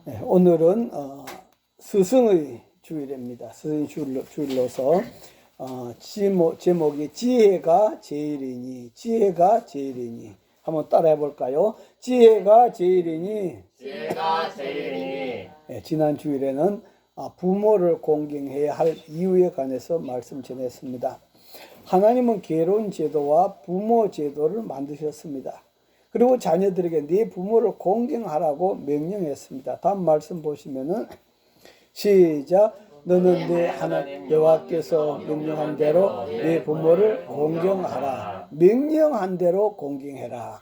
네, 오늘은 스승의 주일입니다. 스승의 주일로서 제목이 지혜가 제일이니, 지혜가 제일이니 한번 따라해 볼까요? 지혜가 제일이니, 지혜가 제일이니. 네, 지난 주일에는 부모를 공경해야 할 이유에 관해서 말씀 전했습니다. 하나님은 계론 제도와 부모 제도를 만드셨습니다. 그리고 자녀들에게 네 부모를 공경하라고 명령했습니다. 다음 말씀 보시면은 시작. 너는 네 하나님 여호와께서 명령한 대로 네 부모를 공경하라. 명령한 대로 공경해라.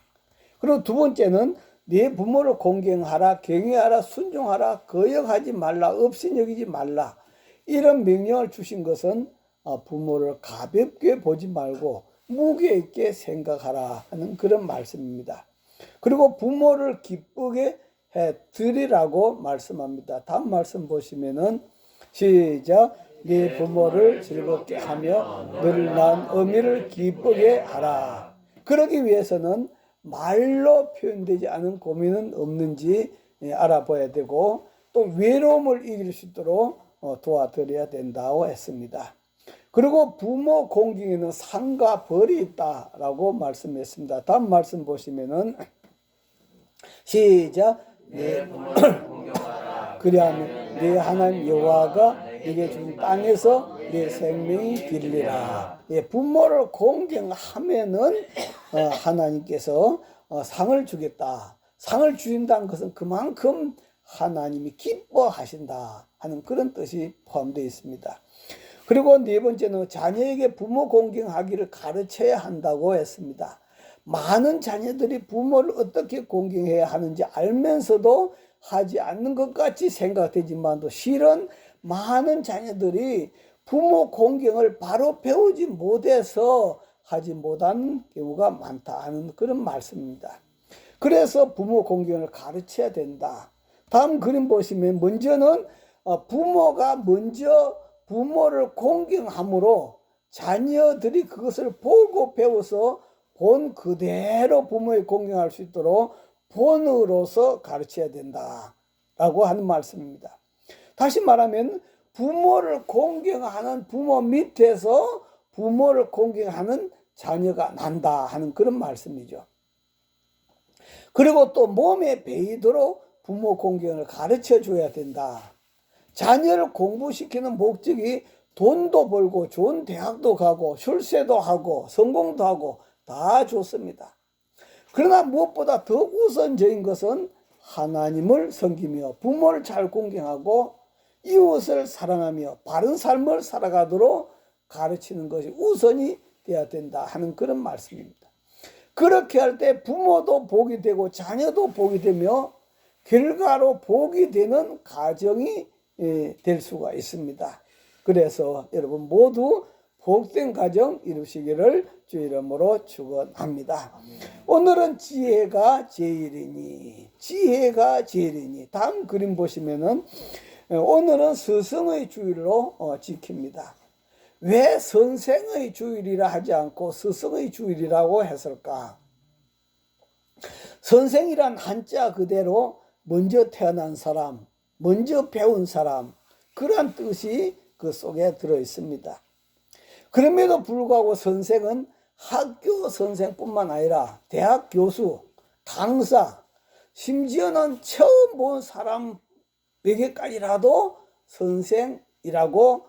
그리고 두 번째는 네 부모를 공경하라, 경외하라, 순종하라, 거역하지 말라, 없인 여기지 말라. 이런 명령을 주신 것은 부모를 가볍게 보지 말고 무게 있게 생각하라 하는 그런 말씀입니다. 그리고 부모를 기쁘게 해 드리라고 말씀합니다. 다음 말씀 보시면은 시작. 네 부모를 즐겁게 하며 늘 난 어미를 기쁘게 하라. 그러기 위해서는 말로 표현되지 않은 고민은 없는지 알아봐야 되고 또 외로움을 이길 수 있도록 도와드려야 된다고 했습니다. 그리고 부모 공경에는 상과 벌이 있다라고 말씀했습니다. 다음 말씀 보시면은 시작. 내 부모를 공경하라. 그리하면 네 하나님 여호와가 네게 준 땅에서 네 생명이 길리라. 부모를 공경하면은 하나님께서 상을 주겠다. 상을 주신다는 것은 그만큼 하나님이 기뻐하신다 하는 그런 뜻이 포함되어 있습니다. 그리고 네 번째는 자녀에게 부모 공경하기를 가르쳐야 한다고 했습니다. 많은 자녀들이 부모를 어떻게 공경해야 하는지 알면서도 하지 않는 것 같이 생각되지만도 실은 많은 자녀들이 부모 공경을 바로 배우지 못해서 하지 못하는 경우가 많다 하는 그런 말씀입니다. 그래서 부모 공경을 가르쳐야 된다. 다음 그림 보시면 먼저는 부모가 먼저 부모를 공경함으로 자녀들이 그것을 보고 배워서 본 그대로 부모에 공경할 수 있도록 본으로서 가르쳐야 된다라고 하는 말씀입니다. 다시 말하면 부모를 공경하는 부모 밑에서 부모를 공경하는 자녀가 난다 하는 그런 말씀이죠. 그리고 또 몸에 배이도록 부모 공경을 가르쳐 줘야 된다. 자녀를 공부시키는 목적이 돈도 벌고 좋은 대학도 가고 출세도 하고 성공도 하고 다 좋습니다. 그러나 무엇보다 더 우선적인 것은 하나님을 섬기며 부모를 잘 공경하고 이웃을 사랑하며 바른 삶을 살아가도록 가르치는 것이 우선이 되어야 된다 하는 그런 말씀입니다. 그렇게 할 때 부모도 복이 되고 자녀도 복이 되며 결과로 복이 되는 가정이 될 수가 있습니다. 그래서 여러분 모두 복된 가정 이루시기를 주 이름으로 축원합니다. 오늘은 지혜가 제일이니, 지혜가 제일이니. 다음 그림 보시면은 오늘은 스승의 주일로 지킵니다. 왜 선생의 주일이라 하지 않고 스승의 주일이라고 했을까? 선생이란 한자 그대로 먼저 태어난 사람, 먼저 배운 사람, 그런 뜻이 그 속에 들어 있습니다. 그럼에도 불구하고 선생은 학교 선생뿐만 아니라 대학 교수, 강사, 심지어는 처음 본 사람에게까지라도 선생이라고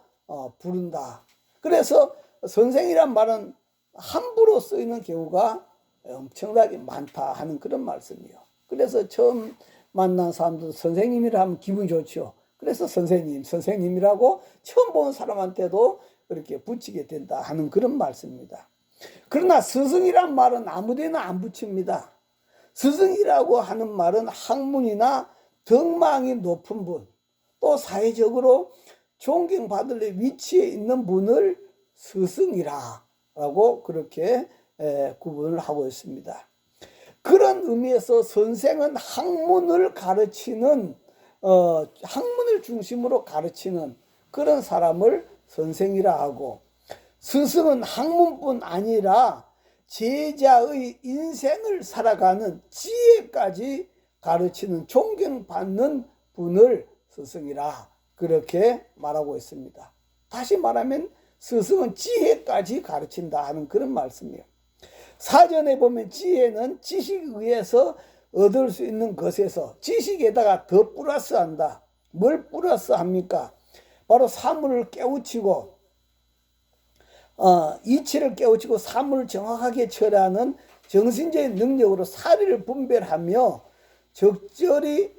부른다. 그래서 선생이란 말은 함부로 쓰이는 경우가 엄청나게 많다 하는 그런 말씀이에요. 그래서 처음 만난 사람도 선생님이라 하면 기분이 좋죠. 그래서 선생님이라고 처음 본 사람한테도 그렇게 붙이게 된다 하는 그런 말씀입니다. 그러나 스승이란 말은 아무데나 안 붙입니다. 스승이라고 하는 말은 학문이나 덕망이 높은 분, 또 사회적으로 존경받을 위치에 있는 분을 스승이라고 그렇게 구분을 하고 있습니다. 그런 의미에서 선생은 학문을 가르치는 학문을 중심으로 가르치는 그런 사람을 선생이라 하고, 스승은 학문뿐 아니라 제자의 인생을 살아가는 지혜까지 가르치는 존경받는 분을 스승이라 그렇게 말하고 있습니다. 다시 말하면 스승은 지혜까지 가르친다 하는 그런 말씀이에요. 사전에 보면 지혜는 지식에 의해서 얻을 수 있는 것에서 지식에다가 더 플러스한다. 뭘 플러스합니까? 바로 사물을 깨우치고 이치를 깨우치고 사물을 정확하게 처리하는 정신적인 능력으로 사리를 분별하며 적절히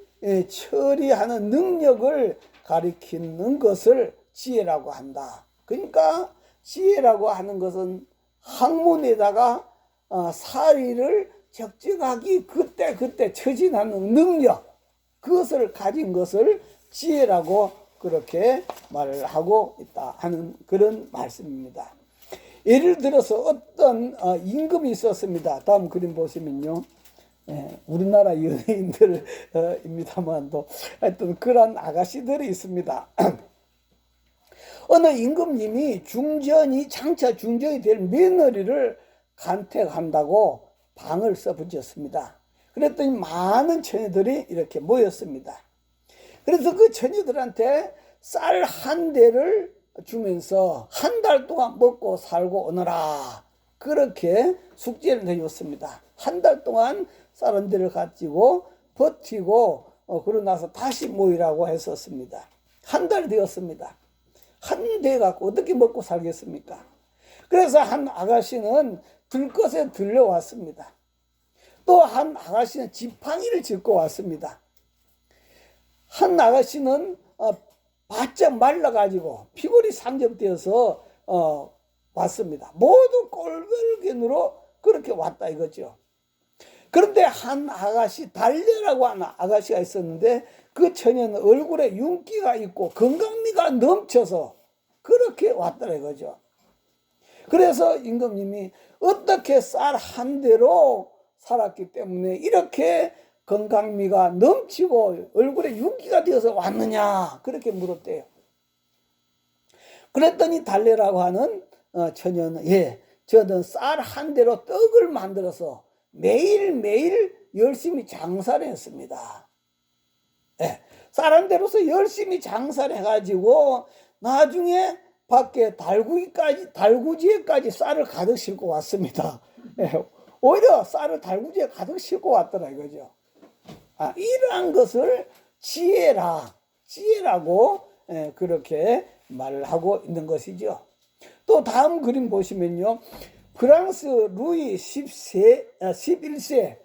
처리하는 능력을 가리키는 것을 지혜라고 한다. 그러니까 지혜라고 하는 것은 학문에다가 사리를 적절하게 그때 처진하는 능력, 그것을 가진 것을 지혜라고 그렇게 말을 하고 있다 하는 그런 말씀입니다. 예를 들어서 어떤 임금이 있었습니다. 다음 그림 보시면요. 우리나라 연예인들입니다만도 하여튼 그런 아가씨들이 있습니다. 어느 임금님이 장차 중전이 될 며느리를 간택한다고 방을 써붙였습니다. 그랬더니 많은 처녀들이 이렇게 모였습니다. 그래서 그 처녀들한테 쌀 한 대를 주면서 한 달 동안 먹고 살고 오너라, 그렇게 숙제를 내줬습니다. 한 달 동안 쌀 한 대를 가지고 버티고 그러고 나서 다시 모이라고 했었습니다. 한 달 되었습니다. 한 대 갖고 어떻게 먹고 살겠습니까? 그래서 한 아가씨는 들것에 들려왔습니다. 또 한 아가씨는 지팡이를 짚고 왔습니다. 한 아가씨는 바짝 말라가지고 피골이 상접되어서 왔습니다. 모두 꼴별견으로 그렇게 왔다 이거죠. 그런데 한 아가씨, 달려라고 하는 아가씨가 있었는데 그 처녀는 얼굴에 윤기가 있고 건강미가 넘쳐서 그렇게 왔더라 이거죠. 그래서 임금님이 어떻게 쌀 한 대로 살았기 때문에 이렇게 건강미가 넘치고 얼굴에 윤기가 되어서 왔느냐, 그렇게 물었대요. 그랬더니 달래라고 하는 처녀는 저는 쌀 한 대로 떡을 만들어서 매일매일 열심히 장사를 했습니다. 쌀 한 대로서 열심히 장사를 해가지고 나중에 밖에 달구지에까지 쌀을 가득 싣고 왔습니다. 오히려 쌀을 달구지에 가득 싣고 왔더라 이거죠. 이러한 것을 지혜라고 그렇게 말을 하고 있는 것이죠. 또 다음 그림 보시면요, 프랑스 루이 11세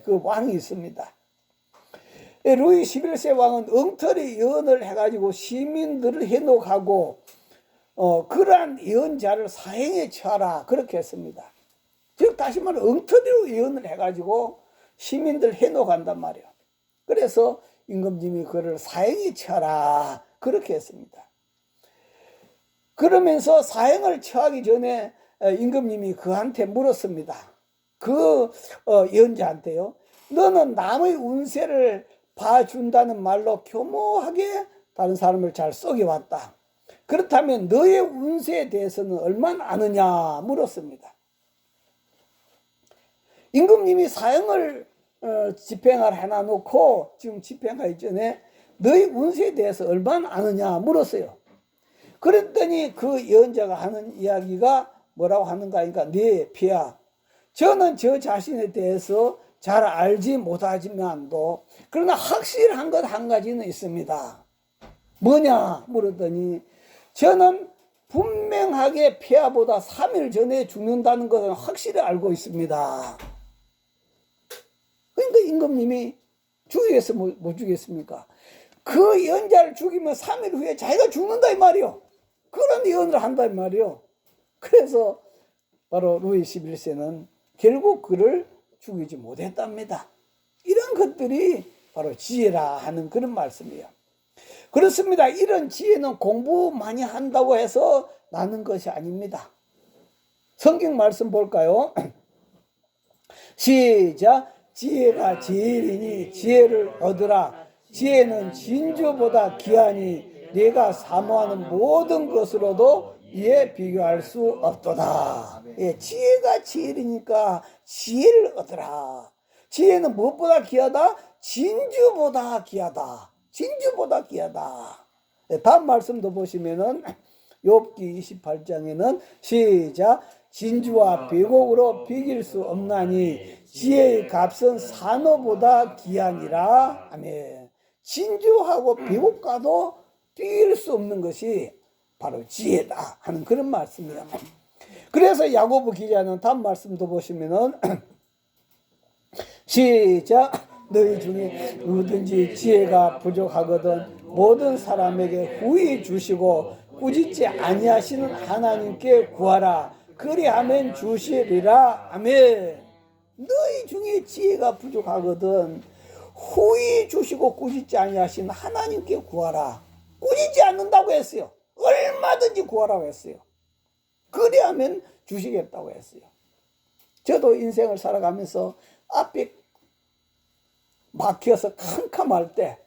그 왕이 있습니다. 루이 11세 왕은 엉터리 예언을 해가지고 시민들을 해독하고 그러한 예언자를 사형에 처하라 그렇게 했습니다. 즉 다시 말해 엉터리로 예언을 해가지고 시민들 해독한단 말이에요. 그래서 임금님이 그를 사형에 처하라 그렇게 했습니다. 그러면서 사형을 처하기 전에 임금님이 그한테 물었습니다. 그 예언자한테요. 너는 남의 운세를 봐준다는 말로 교묘하게 다른 사람을 잘 속여왔다. 그렇다면 너의 운세에 대해서는 얼마나 아느냐 물었습니다. 임금님이 사형을 집행을 해놔놓고 지금 집행하기 전에 너의 운세에 대해서 얼마나 아느냐 물었어요. 그랬더니 그 예언자가 하는 이야기가 뭐라고 하는가 하니까, 네 폐하, 저는 저 자신에 대해서 잘 알지 못하지만도 그러나 확실한 것 한 가지는 있습니다. 뭐냐 물었더니 저는 분명하게 폐하보다 3일 전에 죽는다는 것은 확실히 알고 있습니다. 그러니까 임금님이 죽이겠어 못 죽이겠습니까? 그 예언자를 죽이면 3일 후에 자기가 죽는다 이 말이요. 그런 예언을 한다 이 말이요. 그래서 바로 루이 11세는 결국 그를 죽이지 못했답니다. 이런 것들이 바로 지혜라 하는 그런 말씀이에요. 그렇습니다. 이런 지혜는 공부 많이 한다고 해서 나는 것이 아닙니다. 성경 말씀 볼까요? 시작. 지혜가 지혜이니 지혜를 얻으라. 지혜는 진주보다 귀하니 네가 사모하는 모든 것으로도 이에 비교할 수 없도다. 지혜가 지혜이니까 지혜를 얻으라. 지혜는 무엇보다 귀하다? 진주보다 귀하다. 진주보다 귀하다. 다음 말씀도 보시면은 욥기 28장에는 시작, 진주와 비곡으로 비길 수 없나니 지혜의 값은 산호보다 귀하니라. 아멘. 진주하고 비곡과도 비길 수 없는 것이 바로 지혜다 하는 그런 말씀이에요. 그래서 야고보 기자는 다음 말씀도 보시면은 시작, 너희 중에 누구든지 지혜가 부족하거든 모든 사람에게 후히 주시고 꾸짖지 아니하시는 하나님께 구하라. 그리하면 주시리라. 아멘. 너희 중에 지혜가 부족하거든 후히 주시고 꾸짖지 아니하시는 하나님께 구하라. 꾸짖지 않는다고 했어요. 얼마든지 구하라고 했어요. 그리하면 주시겠다고 했어요. 저도 인생을 살아가면서 앞이 막혀서 캄캄할 때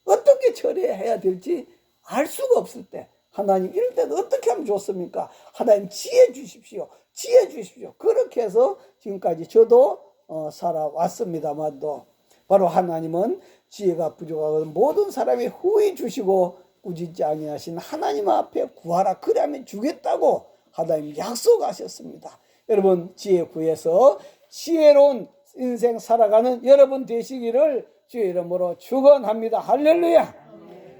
어떻게 처리해야 될지 알 수가 없을 때 하나님 이럴 때는 어떻게 하면 좋습니까? 하나님 지혜 주십시오. 지혜 주십시오. 그렇게 해서 지금까지 저도 살아왔습니다만도 바로 하나님은 지혜가 부족하거든 모든 사람이 후히 주시고 꾸짖지 아니하신 하나님 앞에 구하라. 그러면 주겠다고 하나님 약속하셨습니다. 여러분 지혜 구해서 지혜로운 인생 살아가는 여러분 되시기를 주의 이름으로 축원합니다. 할렐루야.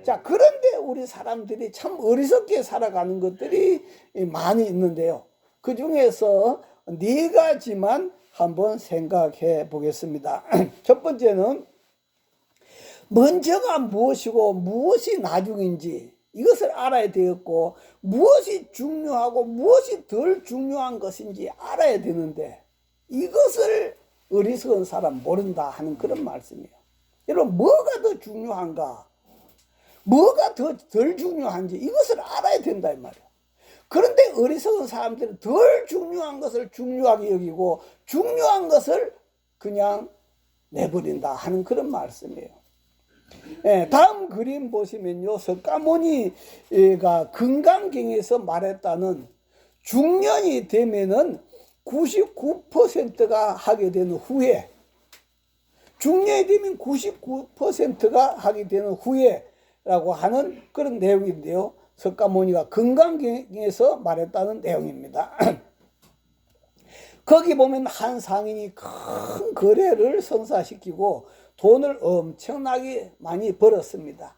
자, 그런데 우리 사람들이 참 어리석게 살아가는 것들이 많이 있는데요. 그 중에서 네 가지만 한번 생각해 보겠습니다. 첫 번째는 먼저가 무엇이고 무엇이 나중인지 이것을 알아야 되었고 무엇이 중요하고 무엇이 덜 중요한 것인지 알아야 되는데 이것을 어리석은 사람 모른다 하는 그런 말씀이에요. 여러분 뭐가 더 중요한가? 뭐가 덜 중요한지 이것을 알아야 된다 이 말이에요. 그런데 어리석은 사람들은 덜 중요한 것을 중요하게 여기고 중요한 것을 그냥 내버린다 하는 그런 말씀이에요. 예, 다음 그림 보시면요. 석가모니가 금강경에서 말했다는 중년이 되면은 99%가 하게 되는 후에 중년이 되면 99%가 하게 되는 후에라고 하는 그런 내용인데요. 석가모니가 금강경에서 말했다는 내용입니다. 거기 보면 한 상인이 큰 거래를 성사시키고 돈을 엄청나게 많이 벌었습니다.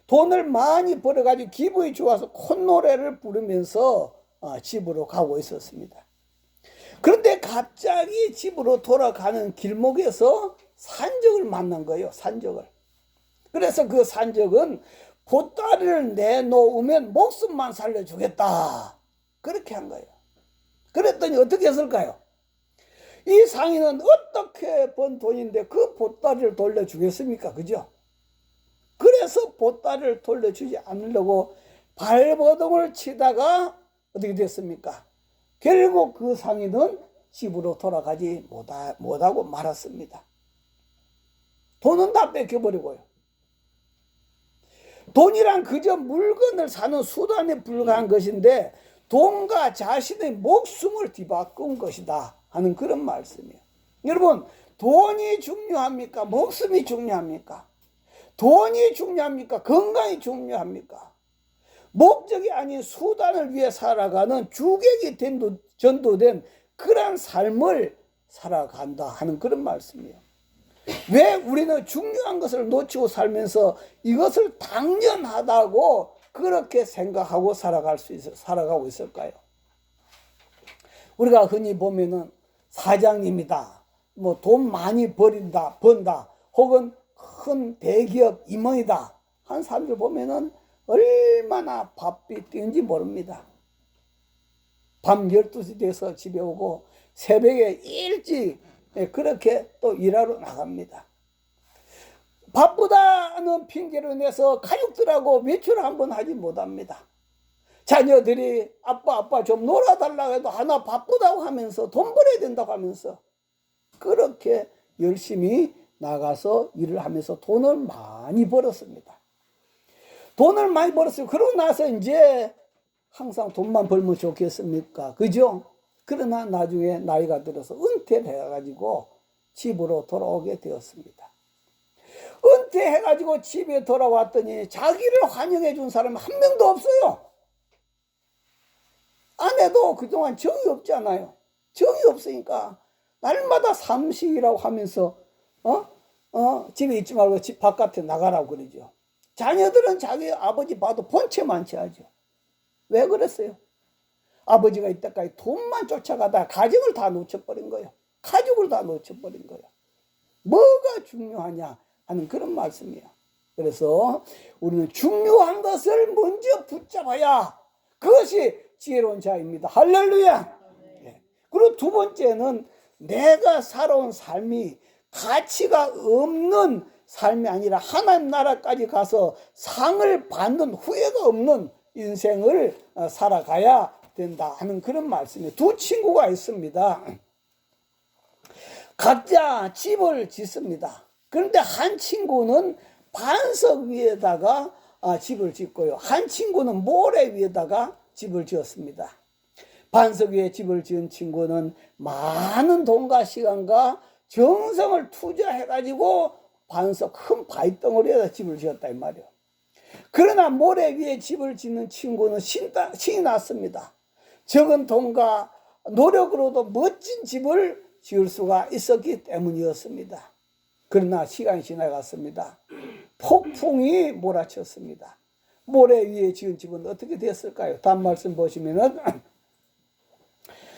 돈을 많이 벌어가지고 기분이 좋아서 콧노래를 부르면서 집으로 가고 있었습니다. 그런데 갑자기 집으로 돌아가는 길목에서 산적을 만난 거예요. 산적을. 그래서 그 산적은 보따리를 내놓으면 목숨만 살려주겠다. 그렇게 한 거예요. 그랬더니 어떻게 했을까요? 이 상인은 어떻게 번 돈인데 그 보따리를 돌려주겠습니까? 그죠? 그래서 보따리를 돌려주지 않으려고 발버둥을 치다가 어떻게 됐습니까? 결국 그 상인은 집으로 돌아가지 못하고 말았습니다. 돈은 다 뺏겨버리고요. 돈이란 그저 물건을 사는 수단에 불과한 것인데 돈과 자신의 목숨을 뒤바꾼 것이다 하는 그런 말씀이에요. 여러분 돈이 중요합니까? 목숨이 중요합니까? 돈이 중요합니까? 건강이 중요합니까? 목적이 아닌 수단을 위해 살아가는 주객이 전도된 그런 삶을 살아간다 하는 그런 말씀이에요. 왜 우리는 중요한 것을 놓치고 살면서 이것을 당연하다고 그렇게 생각하고 살아가고 있을까요? 우리가 흔히 보면은 사장님이다, 뭐 돈 많이 번다, 혹은 큰 대기업 임원이다 한 사람들 보면은 얼마나 바삐 뛰는지 모릅니다. 밤 12시 돼서 집에 오고 새벽에 일찍 그렇게 또 일하러 나갑니다. 바쁘다는 핑계를 내서 가족들하고 외출을 한번 하지 못합니다. 자녀들이 아빠 좀 놀아달라고 해도 하나 바쁘다고 하면서 돈 벌어야 된다고 하면서 그렇게 열심히 나가서 일을 하면서 돈을 많이 벌었습니다. 돈을 많이 벌었어요. 그러고 나서 이제 항상 돈만 벌면 좋겠습니까? 그죠? 그러나 나중에 나이가 들어서 은퇴를 해가지고 집으로 돌아오게 되었습니다. 은퇴해가지고 집에 돌아왔더니 자기를 환영해 준 사람이 한 명도 없어요. 아내도 그동안 정이 없잖아요. 정이 없으니까 날마다 삼식이라고 하면서 집에 있지 말고 집 바깥에 나가라고 그러죠. 자녀들은 자기 아버지 봐도 본체만 취하죠. 왜 그랬어요? 아버지가 이때까지 돈만 쫓아가다 가정을 다 놓쳐버린 거예요. 가족을 다 놓쳐버린 거예요. 뭐가 중요하냐 하는 그런 말씀이에요. 그래서 우리는 중요한 것을 먼저 붙잡아야 그것이 지혜로운 자입니다. 할렐루야. 네. 그리고 두 번째는 내가 살아온 삶이 가치가 없는 삶이 아니라 하나님 나라까지 가서 상을 받는 후회가 없는 인생을 살아가야 된다 하는 그런 말씀이에요. 두 친구가 있습니다. 각자 집을 짓습니다. 그런데 한 친구는 반석 위에다가 집을 짓고요. 한 친구는 모래 위에다가 집을 지었습니다. 반석 위에 집을 지은 친구는 많은 돈과 시간과 정성을 투자해가지고 반석 큰 바위덩어리에다 집을 지었다 이 말이에요. 그러나 모래 위에 집을 짓는 친구는 신이 났습니다. 적은 돈과 노력으로도 멋진 집을 지을 수가 있었기 때문이었습니다. 그러나 시간이 지나갔습니다. 폭풍이 몰아쳤습니다. 모래 위에 지은 집은 어떻게 됐을까요? 다음 말씀 보시면은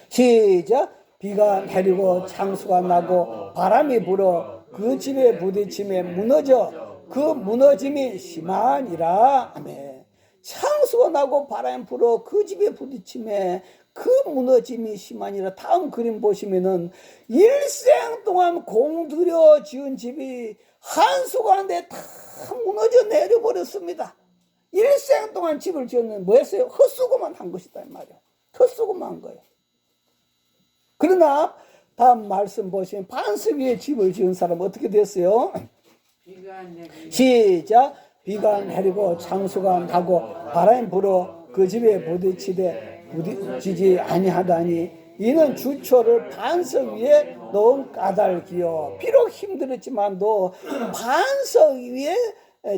시작. 비가 내리고 창수가 나고 바람이 불어 그 집에 부딪힘에 무너져 그 무너짐이 심하니라. 아멘. 창수가 나고 바람이 불어 그 집에 부딪힘에 그 무너짐이 심하니라. 다음 그림 보시면은 일생 동안 공들여 지은 집이 한순간에 다 무너져 내려버렸습니다. 일생 동안 집을 지었는데 뭐 했어요? 헛수고만 한 것이다 이 말이에요. 헛수고만 한 거예요. 그러나 다음 말씀 보시면 반석 위에 집을 지은 사람은 어떻게 됐어요? 시작. 비가 내리고 창수가 나고 바람이 불어 그 집에 부딪히지 아니하다니 이는 주초를 반석 위에 놓은 까닭이요. 비록 힘들었지만도 반석 위에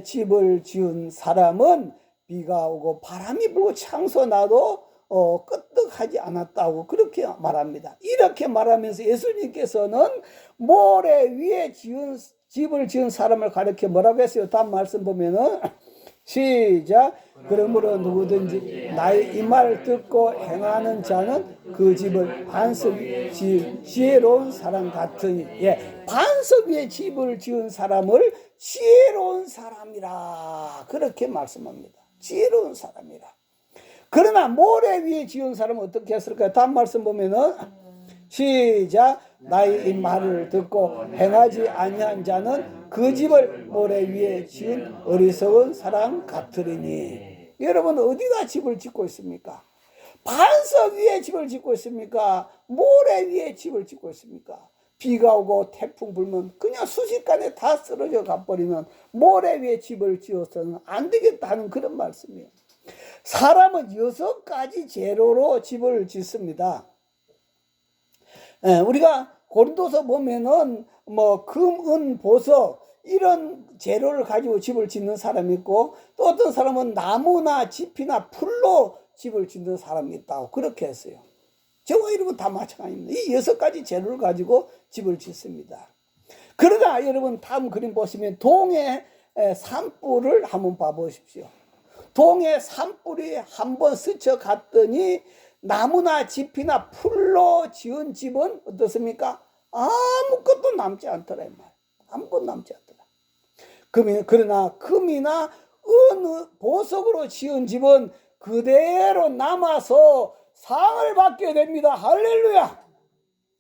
집을 지은 사람은 비가 오고 바람이 불고 창수가 나도 끄떡하지 않았다고 그렇게 말합니다. 이렇게 말하면서 예수님께서는 모래 위에 집을 지은 사람을 가르쳐 뭐라고 했어요? 다음 말씀 보면은 시작. 그러므로 누구든지 나의 이 말을 듣고 행하는 자는 그 집을 반석 위에 지은 지혜로운 사람 같으니. 반석 위에 집을 지은 사람을 지혜로운 사람이라 그렇게 말씀합니다. 지혜로운 사람이라. 그러나 모래 위에 지은 사람은 어떻게 했을까요? 다음 말씀 보면은 시작. 나의 이 말을 듣고 행하지 아니한 자는 그 집을 모래 위에 지은 어리석은 사람 같으리니. 여러분 어디다 집을 짓고 있습니까? 반석 위에 집을 짓고 있습니까? 모래 위에 집을 짓고 있습니까? 비가 오고 태풍 불면 그냥 순식간에 다 쓰러져 가버리는 모래 위에 집을 지어서는 안 되겠다 하는 그런 말씀이에요. 사람은 6가지 재료로 집을 짓습니다. 우리가 고린도서 보면은 뭐 금, 은, 보석 이런 재료를 가지고 집을 짓는 사람이 있고 또 어떤 사람은 나무나 짚이나 풀로 집을 짓는 사람이 있다고 그렇게 했어요. 저와 여러분 다 마찬가지입니다. 이 6가지 재료를 가지고 집을 짓습니다. 그러나 여러분 다음 그림 보시면 동해 산불을 한번 봐보십시오. 동해 산불이 한번 스쳐갔더니 나무나 짚이나 풀로 지은 집은 어떻습니까? 아무것도 남지 않더라 이 말. 아무것도 남지 않더라. 그러나 금이나 은, 보석으로 지은 집은 그대로 남아서 상을 받게 됩니다. 할렐루야.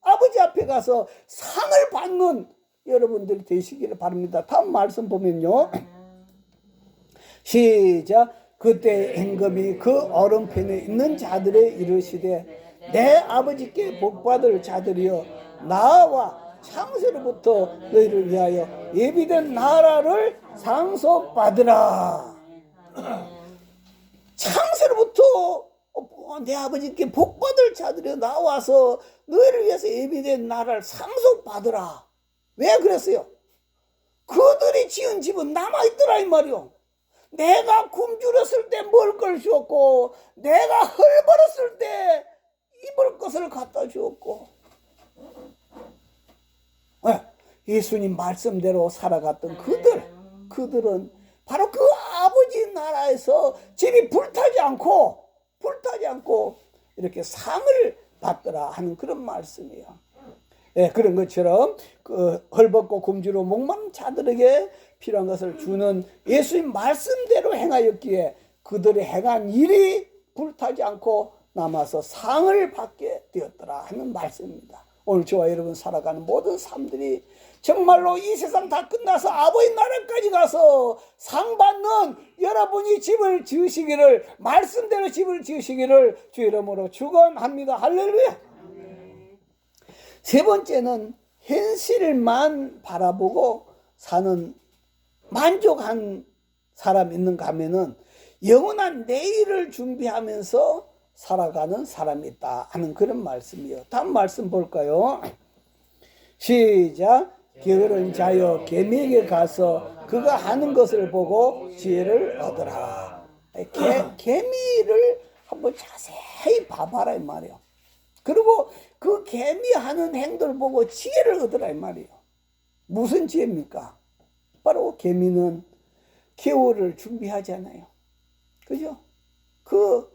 아버지 앞에 가서 상을 받는 여러분들이 되시기를 바랍니다. 다음 말씀 보면요. 시작. 그때 임금이 그 오른편에 있는 자들에 이르시되 내 아버지께 복받을 자들이여 나와 창세로부터 너희를 위하여 예비된 나라를 상속받으라. 창세로부터 내 아버지께 복받을 자들이 나와서 너희를 위해서 예비된 나라를 상속받으라. 왜 그랬어요? 그들이 지은 집은 남아있더라 이 말이요. 내가 굶주렸을 때 먹을 걸 주었고 내가 헐벗었을 때 입을 것을 갖다 주었고 예수님 말씀대로 살아갔던 그들은 바로 그 아버지 나라에서 집이 불타지 않고 이렇게 상을 받더라 하는 그런 말씀이에요. 그런 것처럼 그 헐벗고 굶주려 목마른 자들에게 필요한 것을 주는 예수님 말씀대로 행하였기에 그들이 행한 일이 불타지 않고 남아서 상을 받게 되었더라 하는 말씀입니다. 오늘 저와 여러분 살아가는 모든 삶들이 정말로 이 세상 다 끝나서 아버지 나라까지 가서 상 받는 여러분이 집을 지으시기를, 말씀대로 집을 지으시기를 주 이름으로 축원합니다. 할렐루야. 세 번째는 현실만 바라보고 사는 만족한 사람 있는가 하면은 영원한 내일을 준비하면서 살아가는 사람이 있다 하는 그런 말씀이요. 다음 말씀 볼까요? 시작. 게으른 자여 개미에게 가서 그가 하는 것을 보고 지혜를 얻으라. 개미를 한번 자세히 봐봐라 이 말이요. 그리고 그 개미 하는 행동을 보고 지혜를 얻으라 이 말이요. 무슨 지혜입니까? 바로 개미는 겨울을 준비하잖아요. 그죠? 그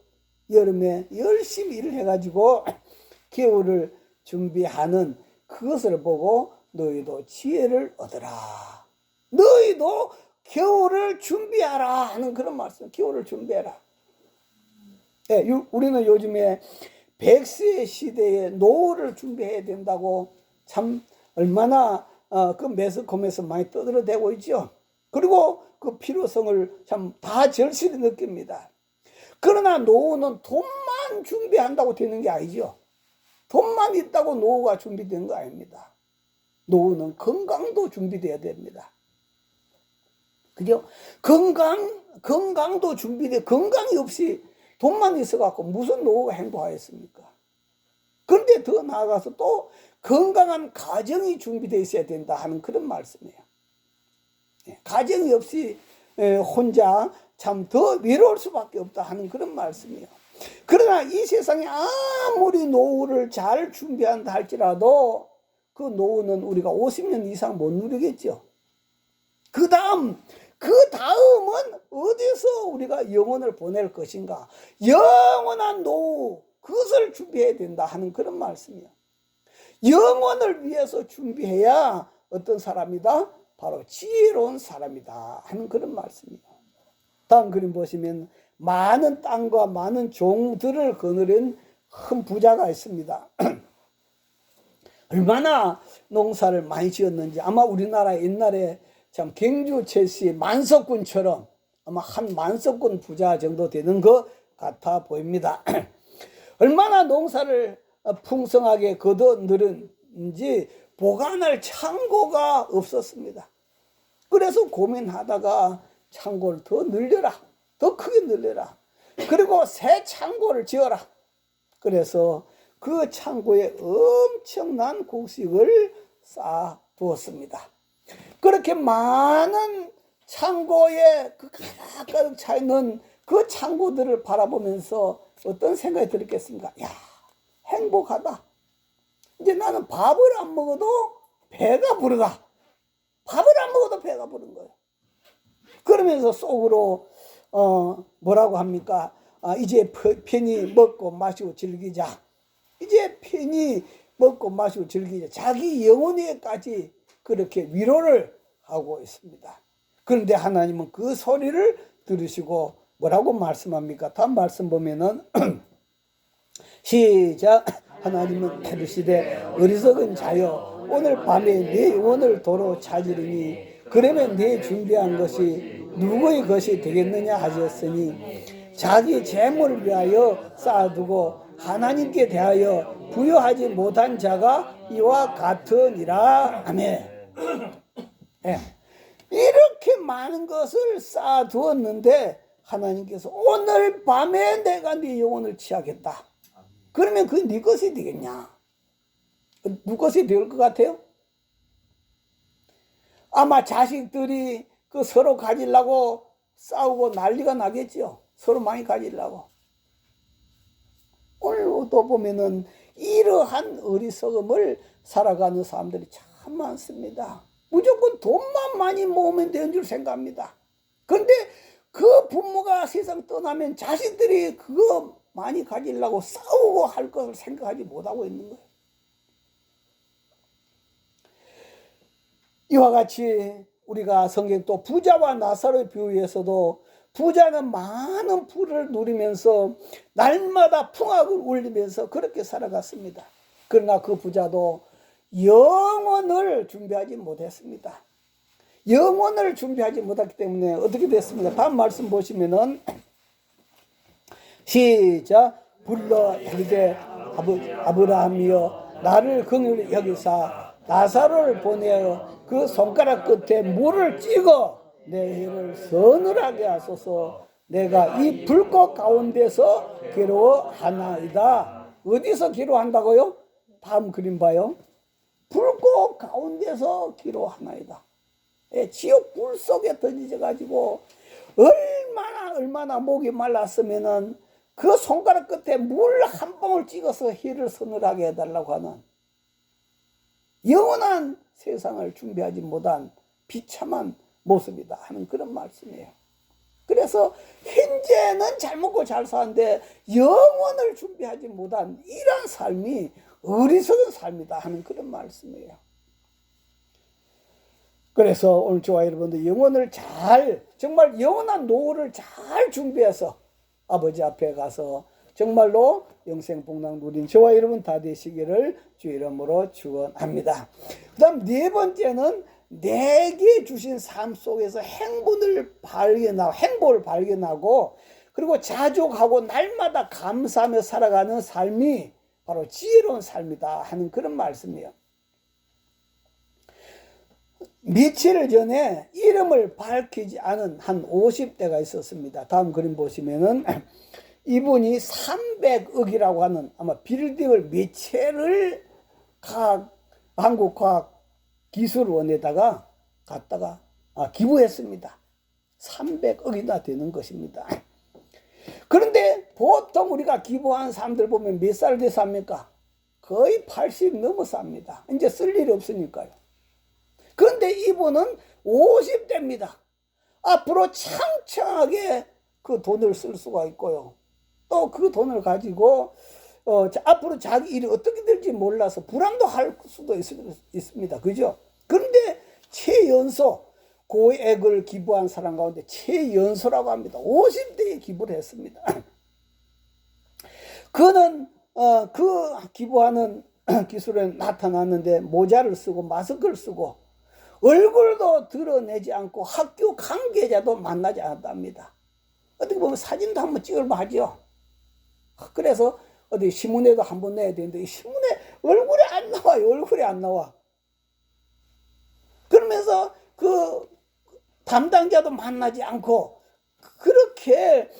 여름에 열심히 일을 해가지고 겨울을 준비하는 그것을 보고 너희도 지혜를 얻으라. 너희도 겨울을 준비하라 하는 그런 말씀. 겨울을 준비해라. 우리는 요즘에 100세 시대에 노후를 준비해야 된다고 참 얼마나 그 매스컴에서 많이 떠들어대고 있죠. 그리고 그 필요성을 참 다 절실히 느낍니다. 그러나 노후는 돈만 준비한다고 되는 게 아니죠. 돈만 있다고 노후가 준비된 거 아닙니다. 노후는 건강도 준비돼야 됩니다. 그죠? 건강도 준비돼. 건강이 없이 돈만 있어갖고 무슨 노후가 행복하겠습니까? 그런데 더 나아가서 또 건강한 가정이 준비되어 있어야 된다 하는 그런 말씀이에요. 가정이 없이 혼자 참 더 외로울 수밖에 없다 하는 그런 말씀이에요. 그러나 이 세상에 아무리 노후를 잘 준비한다 할지라도 그 노후는 우리가 50년 이상 못 누리겠죠. 그 다음은 어디서 우리가 영혼을 보낼 것인가? 영원한 노후, 그것을 준비해야 된다 하는 그런 말씀이에요. 영혼을 위해서 준비해야 어떤 사람이다? 바로 지혜로운 사람이다 하는 그런 말씀이에요. 다음 그림 보시면 많은 땅과 많은 종들을 거느린 큰 부자가 있습니다. 얼마나 농사를 많이 지었는지 아마 우리나라 옛날에 참 경주 첼시 만석군처럼 아마 한 만석군 부자 정도 되는 것 같아 보입니다. 얼마나 농사를 풍성하게 거둬들였는지 보관할 창고가 없었습니다. 그래서 고민하다가 창고를 더 늘려라. 더 크게 늘려라. 그리고 새 창고를 지어라. 그래서 그 창고에 엄청난 곡식을 쌓아두었습니다. 그렇게 많은 창고에 그 가득가득 차있는 그 창고들을 바라보면서 어떤 생각이 들었겠습니까? 야, 행복하다. 이제 나는 밥을 안 먹어도 배가 부르다. 밥을 안 먹어도 배가 부른 거예요. 그러면서 속으로 뭐라고 합니까? 이제 편히 먹고 마시고 즐기자. 이제 편히 먹고 마시고 즐기자. 자기 영혼에까지 그렇게 위로를 하고 있습니다. 그런데 하나님은 그 소리를 들으시고 뭐라고 말씀합니까? 다음 말씀 보면은 시작. 하나님은 이르시되 어리석은 자여 오늘 밤에 네 영혼을 도로 찾으리니 그러면 네 준비한 것이 누구의 것이 되겠느냐 하셨으니 자기 재물을 위하여 쌓아두고 하나님께 대하여 부여하지 못한 자가 이와 같으니라. 아멘. 이렇게 많은 것을 쌓아두었는데 하나님께서 오늘 밤에 내가 네 영혼을 취하겠다. 그러면 그게 네 것이 되겠냐? 누구 것이 될 것 같아요? 아마 자식들이 그 서로 가지려고 싸우고 난리가 나겠죠. 서로 많이 가지려고. 오늘도 보면은 이러한 어리석음을 살아가는 사람들이 참 많습니다. 무조건 돈만 많이 모으면 되는 줄 생각합니다. 그런데 그 부모가 세상 떠나면 자식들이 그거 많이 가지려고 싸우고 할 것을 생각하지 못하고 있는 거예요. 이와 같이 우리가 성경 또 부자와 나사로의 비유에서도 부자는 많은 부를 누리면서 날마다 풍악을 울리면서 그렇게 살아갔습니다. 그러나 그 부자도 영원을 준비하지 못했습니다. 영원을 준비하지 못했기 때문에 어떻게 됐습니까? 다음 말씀 보시면은 시작. 불러 이르되 아브라함이여 나를 긍휼히 여기사 나사로를 보내어 그 손가락 끝에 물을 찍어 내 혀를 서늘하게 하소서. 내가 이 불꽃 가운데서 괴로워하나이다. 어디서 괴로워한다고요? 다음 그림 봐요. 불꽃 가운데서 괴로워하나이다. 지옥 불 속에 던져져 가지고 얼마나 목이 말랐으면은 그 손가락 끝에 물 한 방울 찍어서 혀를 서늘하게 해달라고 하는 영원한 세상을 준비하지 못한 비참한 모습이다 하는 그런 말씀이에요. 그래서 현재는 잘 먹고 잘 사는데 영원을 준비하지 못한 이런 삶이 어리석은 삶이다 하는 그런 말씀이에요. 그래서 오늘 저와 여러분들 영혼을 정말 영원한 노후를 잘 준비해서 아버지 앞에 가서 정말로 영생 복락 누린 저와 여러분 다 되시기를 주 이름으로 축원합니다. 그다음 네 번째는 내게 주신 삶 속에서 행복을 발견하고 그리고 자족하고 날마다 감사하며 살아가는 삶이 바로 지혜로운 삶이다 하는 그런 말씀이에요. 며칠 전에 이름을 밝히지 않은 한 50대가 있었습니다. 다음 그림 보시면은 이분이 300억이라고 하는 아마 빌딩을 몇 채를 한국과학기술원에다가 갖다가 기부했습니다. 300억이나 되는 것입니다. 그런데 보통 우리가 기부한 사람들 보면 몇 살 돼서 합니까? 거의 80 넘어서 합니다. 이제 쓸 일이 없으니까요. 그런데 이분은 50대입니다. 앞으로 창창하게 그 돈을 쓸 수가 있고요. 또 그 돈을 가지고 앞으로 자기 일이 어떻게 될지 몰라서 불안도 할 수도 있습니다. 그죠? 그런데 최연소 고액을 기부한 사람 가운데 최연소라고 합니다. 50대에 기부를 했습니다. 그는 그 기부하는 기술에 나타났는데 모자를 쓰고 마스크를 쓰고 얼굴도 드러내지 않고 학교 관계자도 만나지 않았답니다. 어떻게 보면 사진도 한번 찍을만 하죠. 그래서 어디 신문에도 한번 내야 되는데 신문에 얼굴이 안 나와요. 얼굴이 안 나와. 그러면서 그 담당자도 만나지 않고 그렇게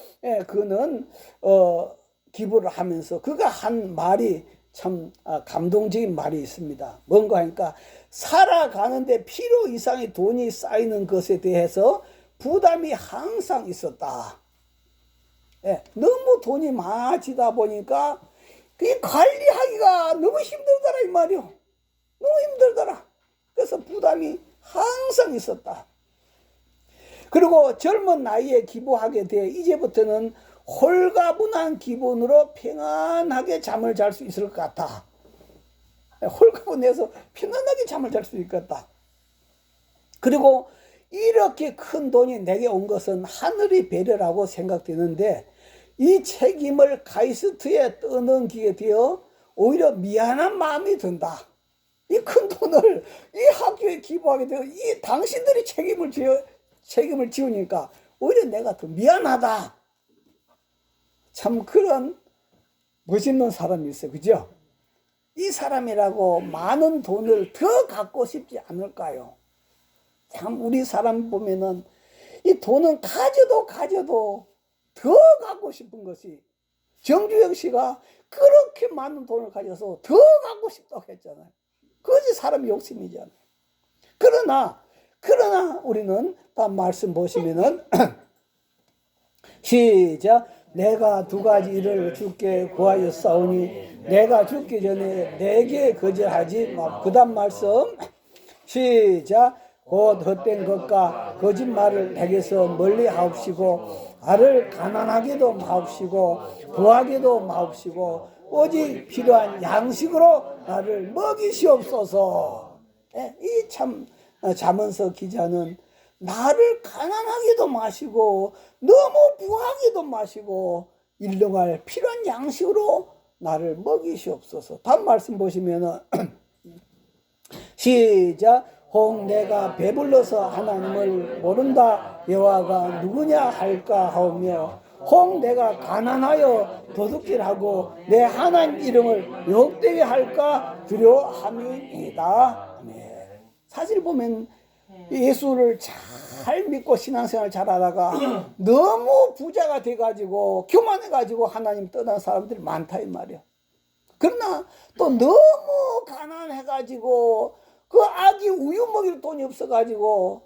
그는 기부를 하면서 그가 한 말이 참 감동적인 말이 있습니다. 뭔가 하니까 살아가는데 필요 이상의 돈이 쌓이는 것에 대해서 부담이 항상 있었다. 너무 돈이 많아지다 보니까 그 관리하기가 너무 힘들더라 이 말이요. 너무 힘들더라. 그래서 부담이 항상 있었다. 그리고 젊은 나이에 기부하게 돼 이제부터는 홀가분한 기분으로 평안하게 잠을 잘 수 있을 것 같아. 홀가분해서 편안하게 잠을 잘 수 있을 것 같다. 그리고 이렇게 큰 돈이 내게 온 것은 하늘의 배려라고 생각되는데 이 책임을 카이스트에 떠넘기게 되어 오히려 미안한 마음이 든다. 이 큰 돈을 이 학교에 기부하게 되어 이 당신들이 책임을 지우니까 오히려 내가 더 미안하다. 참 그런 멋있는 사람이 있어요. 그죠? 이 사람이라고 많은 돈을 더 갖고 싶지 않을까요? 참 우리 사람 보면은 이 돈은 가져도 더 갖고 싶은 것이 정주영 씨가 그렇게 많은 돈을 가져서 더 갖고 싶다고 했잖아요. 그것이 사람 욕심이잖아요. 그러나 그러나 우리는 다음 말씀 보시면은 시작. 내가 두 가지 일을 주께 구하였사오니 내가 죽기 전에 내게 거절하지 마. 그 다음 말씀 시작. 곧 헛된 것과 거짓말을 내게서 멀리 하옵시고 나를 가난하게도 마옵시고 부하게도 마옵시고 오직 필요한 양식으로 나를 먹이시옵소서. 이 참 잠언서 기자는 나를 가난하게도 마시고 너무 부하게도 마시고 일용할 필요한 양식으로 나를 먹이시옵소서. 다음 말씀 보시면은 시작. 혹 내가 배불러서 하나님을 모른다 여호와가 누구냐 할까 하오며 혹 내가 가난하여 도둑질하고 내 하나님 이름을 욕되게 할까 두려워함이니이다. 아멘. 사실 보면 예수를 잘 믿고 신앙생활 잘하다가 너무 부자가 돼가지고 교만해가지고 하나님 떠난 사람들이 많다 이 말이야. 그러나 또 너무 가난해가지고 그 아기 우유 먹일 돈이 없어가지고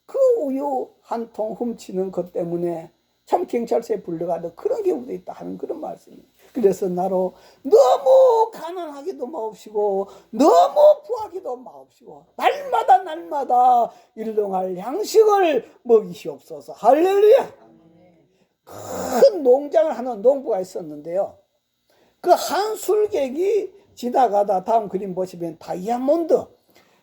그 우유 한 통 훔치는 것 때문에 참 경찰서에 불려가도 그런 경우도 있다 하는 그런 말씀이에요. 그래서 나로 너무 가난하기도 마옵시고 너무 부하기도 마옵시고 날마다 일용할 양식을 먹이시옵소서. 할렐루야. 큰 농장을 하는 농부가 있었는데요. 그 한 술객이 지나가다 다음 그림 보시면 다이아몬드.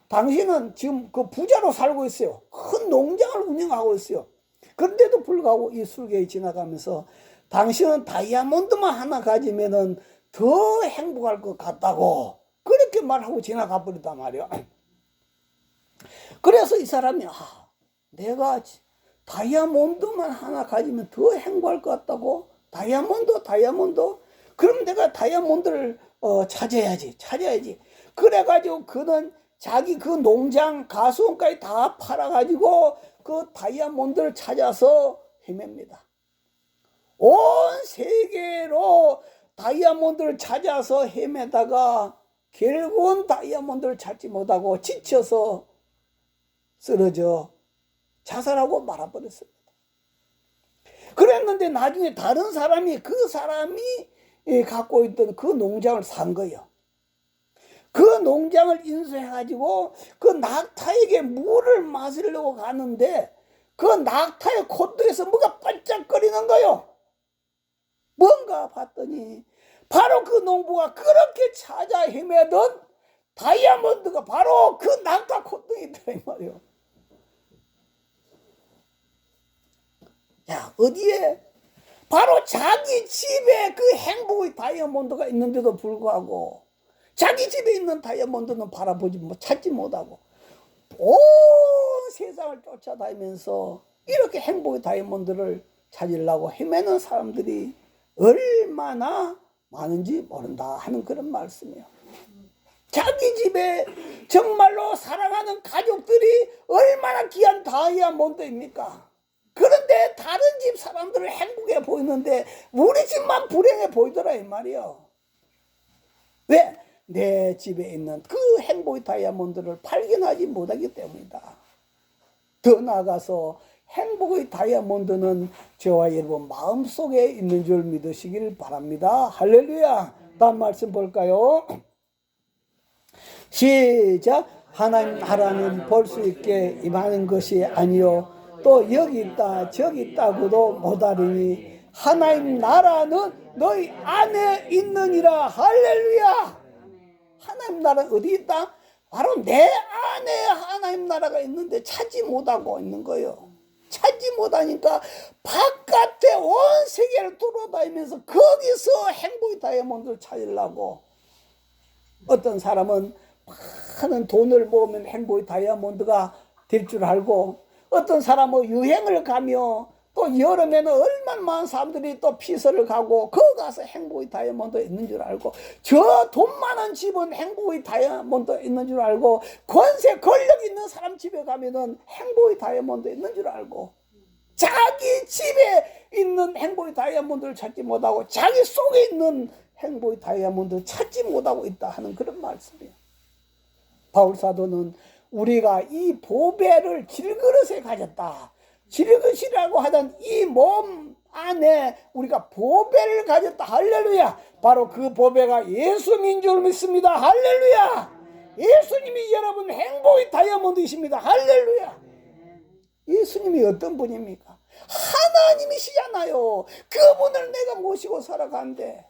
당신은 지금 그 부자로 살고 있어요. 큰 농장을 운영하고 있어요. 그런데도 불구하고 이 술객이 지나가면서 당신은 다이아몬드만 하나 가지면은 더 행복할 것 같다고 그렇게 말하고 지나가 버리단 말이야. 그래서 이 사람이 내가 다이아몬드만 하나 가지면 더 행복할 것 같다고? 다이아몬드? 그럼 내가 다이아몬드를 찾아야지. 그래가지고 그는 자기 그 농장 가수원까지 다 팔아가지고 그 다이아몬드를 찾아서 헤맵니다. 온 세계로 다이아몬드를 찾아서 헤매다가 결국은 다이아몬드를 찾지 못하고 지쳐서 쓰러져 자살하고 말아버렸습니다. 그랬는데 나중에 다른 사람이 그 사람이 갖고 있던 그 농장을 산 거예요. 그 농장을 인수해가지고 그 낙타에게 물을 마시려고 가는데 그 낙타의 콧등에서 뭐가 반짝거리는 거예요. 뭔가 봤더니 바로 그 농부가 그렇게 찾아 헤매던 다이아몬드가 바로 그 낙타 콧등에 있더라 이 말이에요. 야, 어디에? 바로 자기 집에 그 행복의 다이아몬드가 있는데도 불구하고 자기 집에 있는 다이아몬드는 찾지 못하고 온 세상을 쫓아다니면서 이렇게 행복의 다이아몬드를 찾으려고 헤매는 사람들이 얼마나 많은지 모른다 하는 그런 말씀이에요. 자기 집에 정말로 사랑하는 가족들이 얼마나 귀한 다이아몬드입니까? 그런데 다른 집 사람들은 행복해 보이는데 우리 집만 불행해 보이더라 이 말이에요. 왜? 내 집에 있는 그 행복의 다이아몬드를 발견하지 못하기 때문이다. 더 나아가서 행복의 다이아몬드는 저와 여러분 마음속에 있는 줄 믿으시길 바랍니다. 할렐루야. 다음 말씀 볼까요? 시작. 하나님 나라는 볼 수 있게 임하는 것이 아니요 또 여기 있다 저기 있다고도 못하리니 하나님 나라는 너희 안에 있느니라. 할렐루야. 하나님 나라는 어디 있다? 바로 내 안에 하나님 나라가 있는데 찾지 못하고 있는 거예요. 찾지 못하니까 바깥에 온 세계를 돌아다니면서 거기서 행복의 다이아몬드를 찾으려고 어떤 사람은 많은 돈을 모으면 행복의 다이아몬드가 될 줄 알고 어떤 사람은 유행을 가며 또 여름에는 얼마나 많은 사람들이 또 피서를 가고 거기 가서 행복의 다이아몬드 있는 줄 알고 저 돈 많은 집은 행복의 다이아몬드 있는 줄 알고 권세 권력 있는 사람 집에 가면은 행복의 다이아몬드 있는 줄 알고 자기 집에 있는 행복의 다이아몬드를 찾지 못하고 자기 속에 있는 행복의 다이아몬드를 찾지 못하고 있다 하는 그런 말씀이에요. 바울 사도는 우리가 이 보배를 질그릇에 가졌다. 질그릇이라고 하던 이 몸 안에 우리가 보배를 가졌다. 할렐루야. 바로 그 보배가 예수님인 줄 믿습니다. 할렐루야. 예수님이 여러분 행복의 다이아몬드이십니다. 할렐루야. 예수님이 어떤 분입니까? 하나님이시잖아요. 그분을 내가 모시고 살아가는데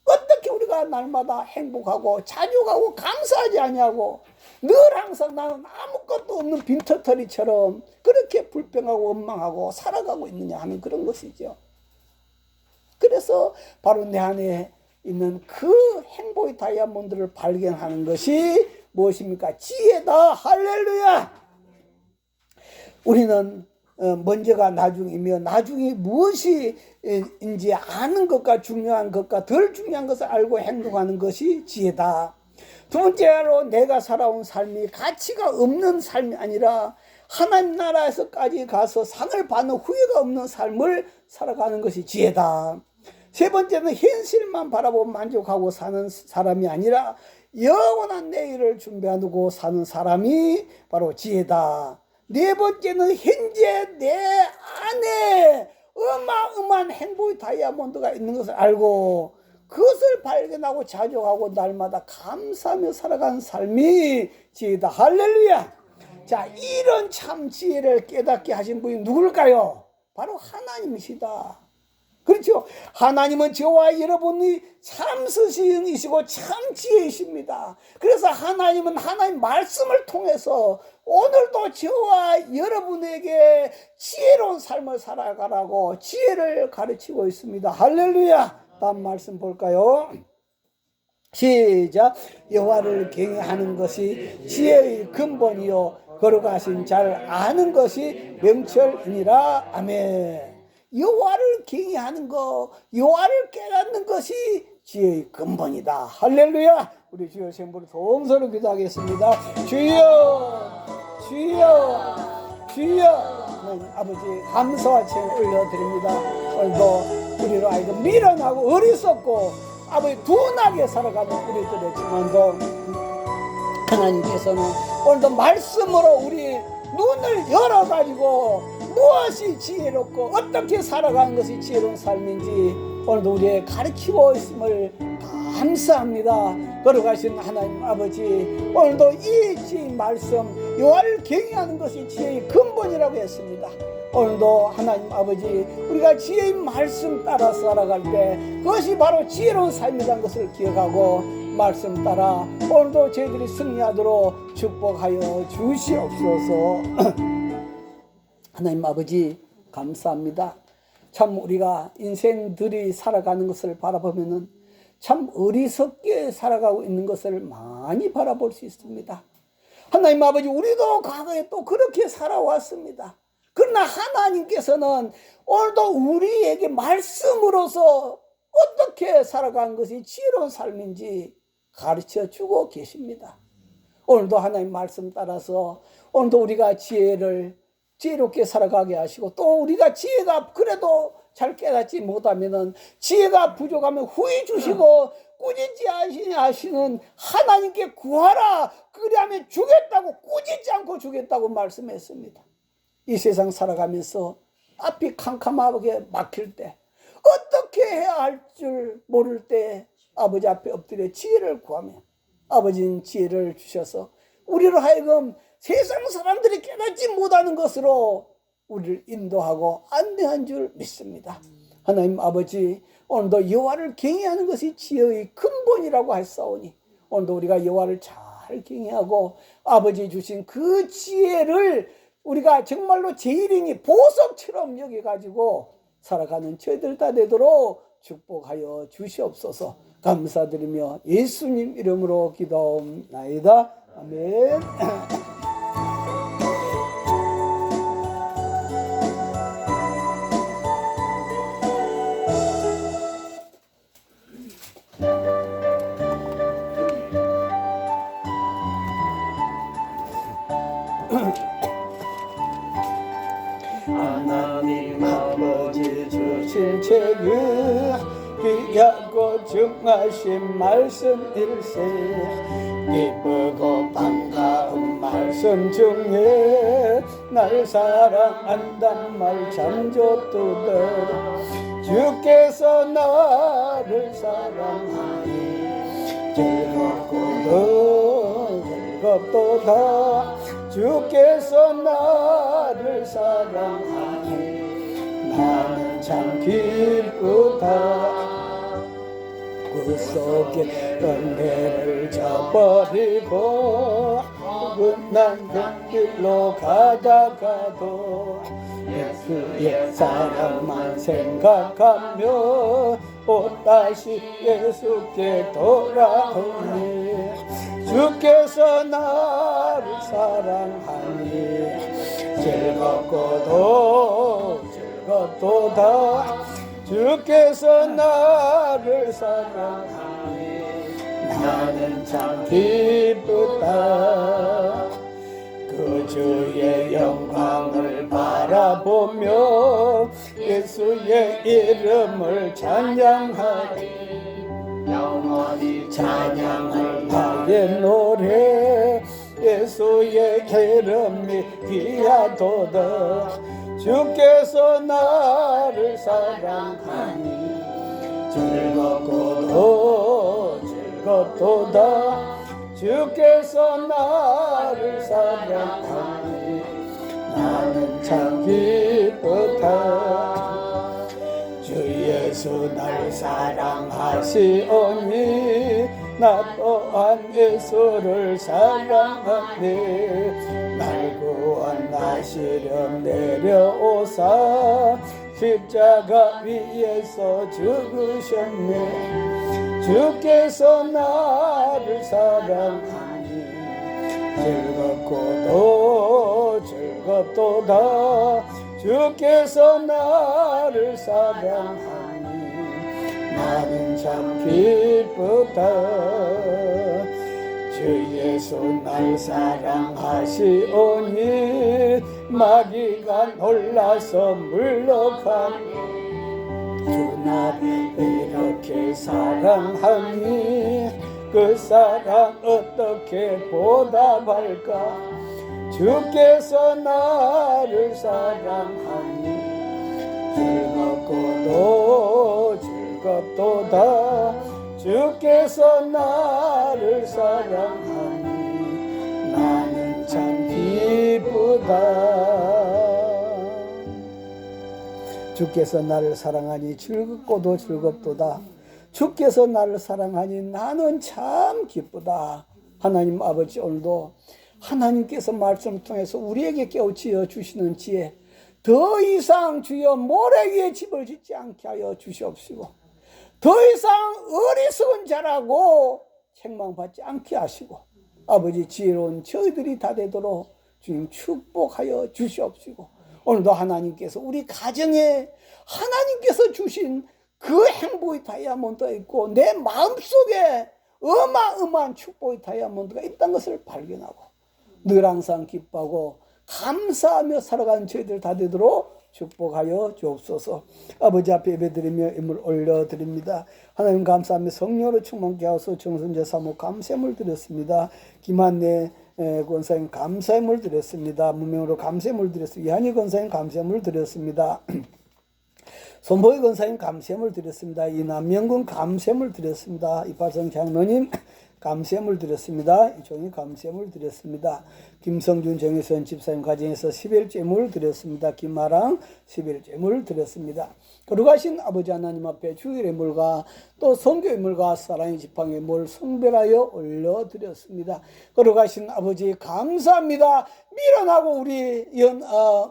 어떻게 우리가 날마다 행복하고 자족하고 감사하지 않냐고, 늘 항상 나는 아무것도 없는 빈털터리처럼 그렇게 불평하고 원망하고 살아가고 있느냐 하는 그런 것이죠. 그래서 바로 내 안에 있는 그 행복의 다이아몬드를 발견하는 것이 무엇입니까? 지혜다. 할렐루야. 우리는 먼저가 나중이며 나중이 무엇인지 아는 것과 중요한 것과 덜 중요한 것을 알고 행동하는 것이 지혜다. 두 번째로 내가 살아온 삶이 가치가 없는 삶이 아니라 하나님 나라에서까지 가서 상을 받는 후회가 없는 삶을 살아가는 것이 지혜다. 세 번째는 현실만 바라보고 만족하고 사는 사람이 아니라 영원한 내일을 준비하고 사는 사람이 바로 지혜다. 네 번째는 현재 내 안에 어마어마한 행복의 다이아몬드가 있는 것을 알고 그것을 발견하고 자족하고 날마다 감사하며 살아가는 삶이 지혜다. 할렐루야. 자, 이런 참 지혜를 깨닫게 하신 분이 누굴까요? 바로 하나님이시다. 그렇죠? 하나님은 저와 여러분이 참 스승이시고 참 지혜이십니다. 그래서 하나님은 하나님 말씀을 통해서 오늘도 저와 여러분에게 지혜로운 삶을 살아가라고 지혜를 가르치고 있습니다. 할렐루야. 다음 말씀 볼까요? 시작. 여호와를 경외하는 것이 지혜의 근본이요 거룩하신 잘 아는 것이 명철이니라. 아멘. 여호와를 경외하는 것, 여호와를 깨닫는 것이 지혜의 근본이다. 할렐루야. 우리 주여 생부를 동서로 기도하겠습니다. 주여, 주여, 주여. 아버지 감사와 찬양 올려드립니다. 오늘도 우리로 하여금 미련하고 어리석고 아버지 둔하게 살아가는 우리들의 지만도 하나님께서는 오늘도 말씀으로 우리 눈을 열어가지고 무엇이 지혜롭고 어떻게 살아가는 것이 지혜로운 삶인지 오늘도 우리에게 가르치고 있음을 감사합니다. 걸어가신 하나님 아버지, 오늘도 이 지혜의 말씀 여호와를 경외하는 것이 지혜의 근본이라고 했습니다. 오늘도 하나님 아버지, 우리가 지혜의 말씀 따라 살아갈 때 그것이 바로 지혜로운 삶이라는 것을 기억하고 말씀 따라 오늘도 저희들이 승리하도록 축복하여 주시옵소서. 하나님 아버지 감사합니다. 참 우리가 인생들이 살아가는 것을 바라보면은 참 어리석게 살아가고 있는 것을 많이 바라볼 수 있습니다. 하나님 아버지, 우리도 과거에 또 그렇게 살아왔습니다. 그러나 하나님께서는 오늘도 우리에게 말씀으로서 어떻게 살아가는 것이 지혜로운 삶인지 가르쳐 주고 계십니다. 오늘도 하나님 말씀 따라서 오늘도 우리가 지혜롭게 살아가게 하시고, 또 우리가 지혜가 그래도 잘 깨닫지 못하면은 지혜가 부족하면 후회 주시고 꾸짖지 하시는 하나님께 구하라. 그리하면 주겠다고, 꾸짖지 않고 주겠다고 말씀했습니다. 이 세상 살아가면서 앞이 캄캄하게 막힐 때, 어떻게 해야 할 줄 모를 때 아버지 앞에 엎드려 지혜를 구하며 아버지는 지혜를 주셔서 우리로 하여금 세상 사람들이 깨닫지 못하는 것으로 우리를 인도하고 안내한 줄 믿습니다. 하나님 아버지, 오늘도 여호와를 경외하는 것이 지혜의 근본이라고 하사오니 오늘도 우리가 여호와를 잘 경외하고 아버지 주신 그 지혜를 우리가 정말로 제일이니 보석처럼 여겨가지고 살아가는 저희들 다 되도록 축복하여 주시옵소서. 감사드리며 예수님 이름으로 기도하옵나이다. 아멘. 하나님 아버지 주신 책은 귀하고 정하신 말씀 일세 기쁘고 반가운 말씀 중에 날 사랑한단 말 참 좋도다 주께서 나를 사랑하니 즐겁고도 즐겁도다 주께서 나를 사랑하니 나는 참 기쁘다 그 속에 은혜를 저버리고 끝난 그 길로 가다가도 예수의 사랑만 생각하며 또다시 예수께 돌아오니 주께서 나를 사랑하니 즐겁고도 즐겁도다 주께서 나를 사랑하니 나는 참 기쁘다 그 주의 영광을 바라보며 예수의 이름을 찬양하리 영원히 찬양할 나의 노래 예수의 이름이 귀하도다 주께서 나를 사랑하니 즐겁고도 즐겁도다 주께서 나를 사랑하니 나는 참 기쁘다 주 예수 날 사랑하시오니 나 또한 예수를 사랑하니 날 구원하시려 내려오사 십자가 위에서 죽으셨네 주께서 나를 사랑하니 즐겁고도 즐겁도다 주께서 나를 사랑하니 나는 참 기쁘다 주 예수 날 사랑하시오니 마귀가 놀라서 물러가니 주 나를 이렇게 사랑하니 그 사랑 어떻게 보답할까 주께서 나를 사랑하니 즐겁고도 즐겁도다 주께서 나를 사랑하니 나는 참 기쁘다 주께서 나를 사랑하니 즐겁고도 즐겁도다 주께서 나를 사랑하니 나는 참 기쁘다 하나님 아버지 오늘도 하나님께서 말씀을 통해서 우리에게 깨우쳐 주시는 지혜 더 이상 주여 모래 위에 집을 짓지 않게 하여 주시옵시고 더 이상 어리석은 자라고 책망받지 않게 하시고 아버지 지혜로운 저희들이 다 되도록 주님 축복하여 주시옵시고 오늘도 하나님께서 우리 가정에 하나님께서 주신 그 행복의 다이아몬드가 있고 내 마음속에 어마어마한 축복의 다이아몬드가 있다는 것을 발견하고 늘 항상 기뻐하고 감사하며 살아가는 저희들 다 되도록 축복하여 주옵소서. 아버지 앞에 예배드리며 임을 올려드립니다. 하나님 감사하며 성령으로 충만케 하소서. 정선제 사모 감사함을 드렸습니다. 김한래 권사님 감사함을 드렸습니다. 무명으로 감사함을 드렸습니다. 이한희 권사님 감사함을 드렸습니다. 손보희 권사님 감사함을 드렸습니다. 이남명군 감사함을 드렸습니다. 이팔성 장로님 감사함을 드렸습니다. 이종희 감사함을 드렸습니다. 김성준 정혜선 집사님 가정에서 11제물 드렸습니다. 김아랑 11제물 드렸습니다. 거룩하신 아버지 하나님 앞에 주일의 물과 또 성교의 물과 사랑의 지팡이의 물 성별하여 올려드렸습니다. 거룩하신 아버지 감사합니다. 미련하고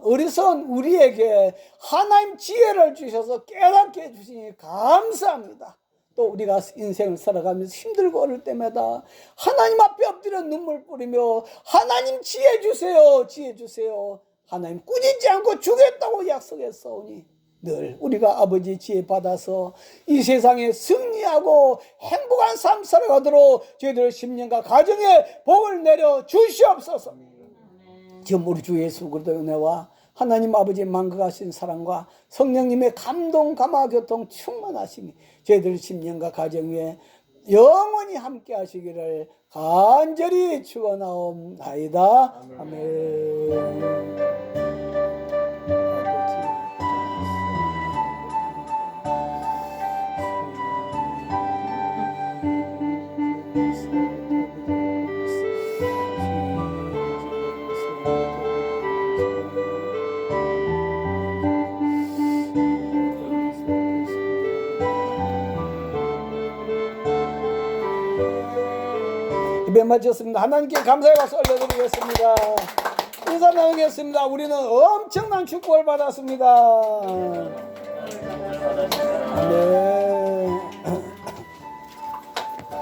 어리석은 우리에게 하나님 지혜를 주셔서 깨닫게 해주시니 감사합니다. 또 우리가 인생을 살아가면서 힘들고 어릴 때마다 하나님 앞에 엎드려 눈물 뿌리며 하나님 지혜 주세요 지혜 주세요 하나님 꾸짖지 않고 주겠다고 약속했사오니 늘 우리가 아버지 지혜 받아서 이 세상에 승리하고 행복한 삶 살아가도록 저희들 10년간 가정에 복을 내려 주시옵소서. 지금 우리 주 예수 그리스도의 은혜와 하나님 아버지의 만극하신 사랑과 성령님의 감동 감화 교통 충만하심이 저희들 심령과 가정 위에 영원히 함께 하시기를 간절히 축원하옵나이다. 아멘. 입에 마쳤습니다. 하나님께 감사의 박수 올려드리겠습니다. 인사 나누겠습니다. 우리는 엄청난 축복을 받았습니다. 아멘.